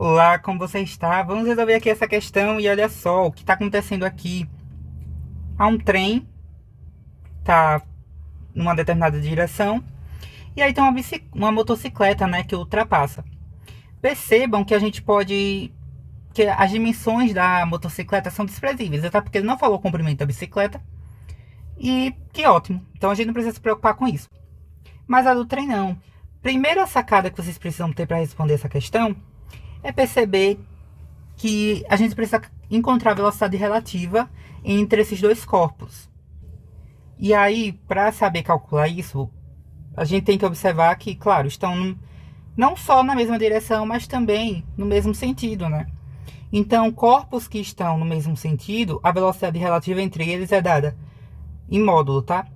Olá, como você está? Vamos resolver aqui essa questão e olha só o que está acontecendo aqui. Há um trem, tá numa determinada direção, e aí tem uma motocicleta, né, que ultrapassa. Percebam que a gente pode, que as dimensões da motocicleta são desprezíveis, até porque ele não falou o comprimento da bicicleta, e que ótimo, então a gente não precisa se preocupar com isso. Mas a do trem não. Primeira sacada que vocês precisam ter para responder essa questão é perceber que a gente precisa encontrar a velocidade relativa entre esses dois corpos. E aí, para saber calcular isso, a gente tem que observar que, claro, estão não só na mesma direção, mas também no mesmo sentido, né? Então, corpos que estão no mesmo sentido, a velocidade relativa entre eles é dada em módulo, tá?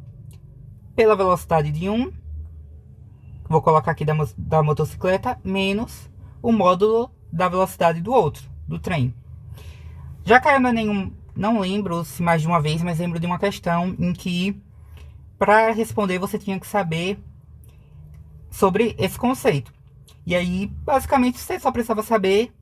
Pela velocidade de um, vou colocar aqui da motocicleta, menos o módulo da velocidade do outro, do trem. Já caiu nenhum, não lembro se mais de uma vez, mas lembro de uma questão em que para responder você tinha que saber sobre esse conceito. E aí, basicamente, você só precisava saber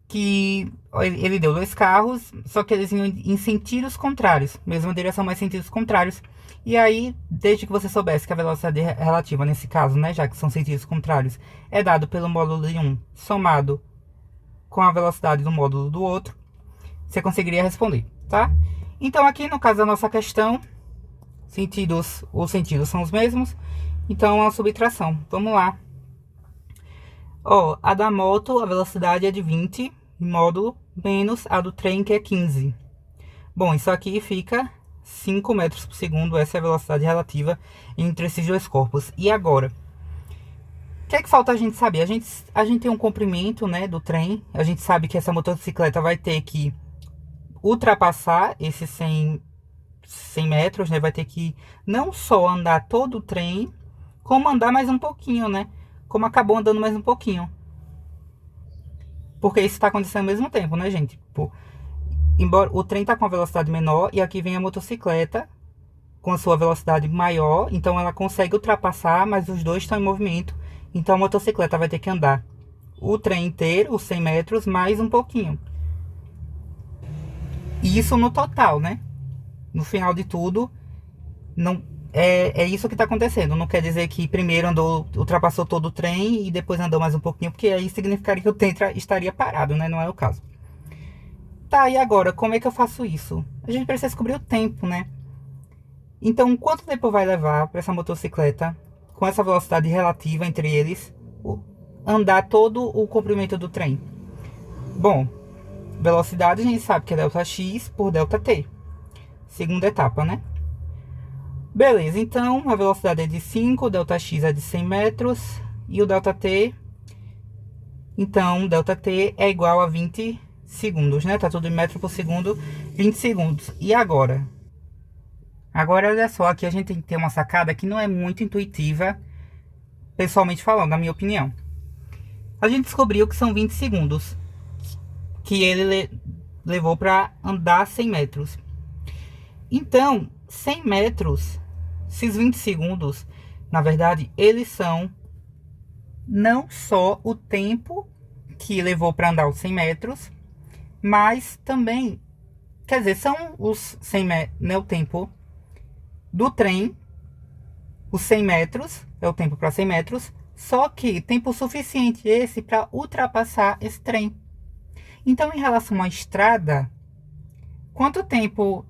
que ele deu dois carros, só que eles iam em sentidos contrários, mesma direção, mas sentidos contrários. E aí, desde que você soubesse que a velocidade relativa, nesse caso, né, já que são sentidos contrários, é dado pelo módulo de um somado com a velocidade do módulo do outro, você conseguiria responder, tá? Então, aqui no caso da nossa questão, os sentidos são os mesmos, então é uma subtração. Vamos lá. Ó, a da moto, a velocidade é de 20, módulo, menos a do trem, que é 15. Bom, isso aqui fica 5 metros por segundo, essa é a velocidade relativa entre esses dois corpos. E agora? O que é que falta a gente saber? A gente tem um comprimento, né, do trem, a gente sabe que essa motocicleta vai ter que ultrapassar esses 100 metros, né? Vai ter que não só andar todo o trem, como andar mais um pouquinho, né? Como acabou andando mais um pouquinho. Porque isso está acontecendo ao mesmo tempo, né, gente? Tipo, embora o trem tá com a velocidade menor e aqui vem a motocicleta com a sua velocidade maior, então ela consegue ultrapassar, mas os dois estão em movimento. Então a motocicleta vai ter que andar o trem inteiro, os 100 metros, mais um pouquinho. E isso no total, né? No final de tudo, não é isso que está acontecendo. Não quer dizer que primeiro ultrapassou todo o trem e depois andou mais um pouquinho, porque aí significaria que o trem estaria parado, né? Não é o caso. Tá, e agora, como é que eu faço isso? A gente precisa descobrir o tempo, né? Então, quanto tempo vai levar para essa motocicleta, com essa velocidade relativa entre eles, andar todo o comprimento do trem? Bom, velocidade a gente sabe que é delta x por delta t. Segunda etapa, né? Beleza, então a velocidade é de 5, o ΔX é de 100 metros e o ΔT, então ΔT é igual a 20 segundos, né? Tá tudo em metro por segundo, 20 segundos. E agora? Agora, olha só, aqui a gente tem que ter uma sacada que não é muito intuitiva, pessoalmente falando, na minha opinião. A gente descobriu que são 20 segundos que ele levou para andar 100 metros. Então, 100 metros, esses 20 segundos, na verdade, eles são não só o tempo que levou para andar os 100 metros, mas também, quer dizer, são os 100 metros, né, o tempo do trem, os 100 metros, é o tempo para 100 metros, só que tempo suficiente esse para ultrapassar esse trem. Então, em relação à estrada, quanto tempo,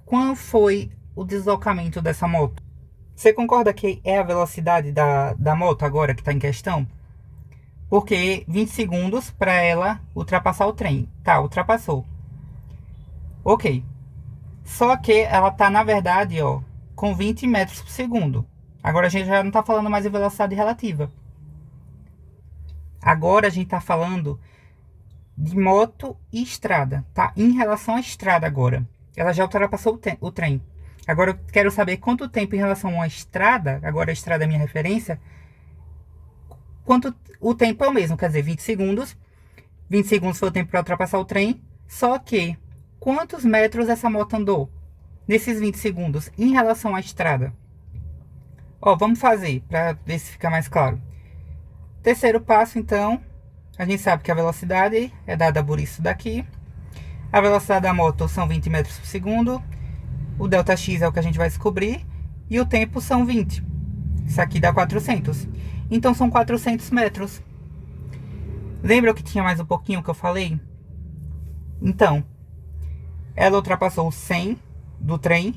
qual foi o deslocamento dessa moto? Você concorda que é a velocidade da moto agora que está em questão? Porque 20 segundos para ela ultrapassar o trem. Tá, ultrapassou. Ok. Só que ela tá, na verdade, ó, com 20 metros por segundo. Agora a gente já não tá falando mais de velocidade relativa. Agora a gente tá falando de moto e estrada, tá? Em relação à estrada agora. Ela já ultrapassou o trem. Agora eu quero saber quanto tempo em relação à estrada, agora a estrada é minha referência, quanto o tempo é o mesmo, quer dizer, 20 segundos. 20 segundos foi o tempo para ultrapassar o trem, só que quantos metros essa moto andou nesses 20 segundos em relação à estrada? Ó, vamos fazer para ver se fica mais claro. Terceiro passo, então, A gente sabe que a velocidade é dada por isso daqui. A velocidade da moto são 20 metros por segundo. O ΔX é o que a gente vai descobrir. E o tempo são 20. Isso aqui dá 400. Então são 400 metros. Lembra que tinha mais um pouquinho que eu falei? Então, ela ultrapassou o 100 do trem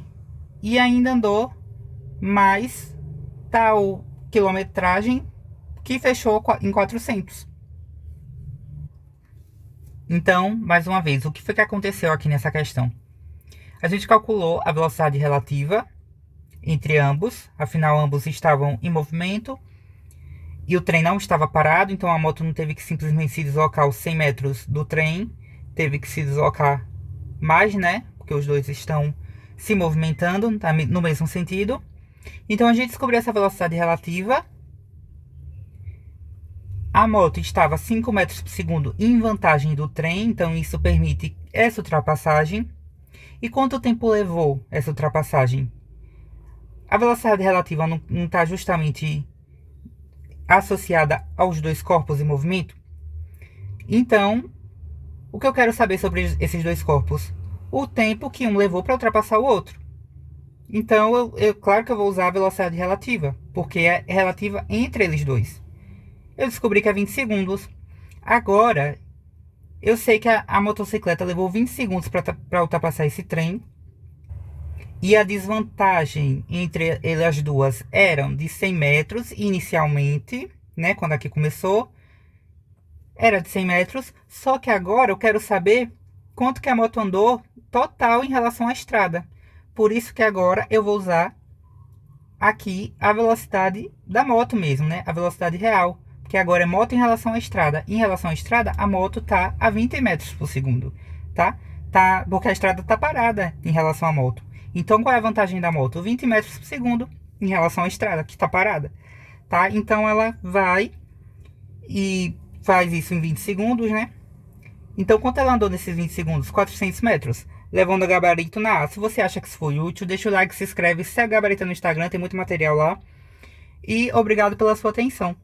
e ainda andou mais tal quilometragem que fechou em 400. Então, mais uma vez, o que foi que aconteceu aqui nessa questão? A gente calculou a velocidade relativa entre ambos, afinal ambos estavam em movimento e o trem não estava parado, então a moto não teve que simplesmente se deslocar os 100 metros do trem, teve que se deslocar mais, né? Porque os dois estão se movimentando no mesmo sentido. Então a gente descobriu essa velocidade relativa. A moto estava 5 metros por segundo em vantagem do trem, então isso permite essa ultrapassagem. E quanto tempo levou essa ultrapassagem? A velocidade relativa não está justamente associada aos dois corpos em movimento? Então, o que eu quero saber sobre esses dois corpos? O tempo que um levou para ultrapassar o outro. Então, claro que eu vou usar a velocidade relativa, porque é relativa entre eles dois. Eu descobri que é 20 segundos. Agora, eu sei que a motocicleta levou 20 segundos para ultrapassar esse trem. E a desvantagem entre elas duas eram de 100 metros inicialmente, né? Quando aqui começou, era de 100 metros. Só que agora eu quero saber quanto que a moto andou total em relação à estrada. Por isso que agora eu vou usar aqui a velocidade da moto mesmo, né? A velocidade real. Porque agora é moto em relação à estrada. Em relação à estrada, a moto tá a 20 metros por segundo, tá? Porque a estrada tá parada em relação à moto. Então, qual é a vantagem da moto? 20 metros por segundo em relação à estrada, que está parada, tá? Então, ela vai e faz isso em 20 segundos, né? Então, quanto ela andou nesses 20 segundos? 400 metros, levando o gabarito na A. Se você acha que isso foi útil, deixa o like, se inscreve, segue o gabarito no Instagram, tem muito material lá. E obrigado pela sua atenção.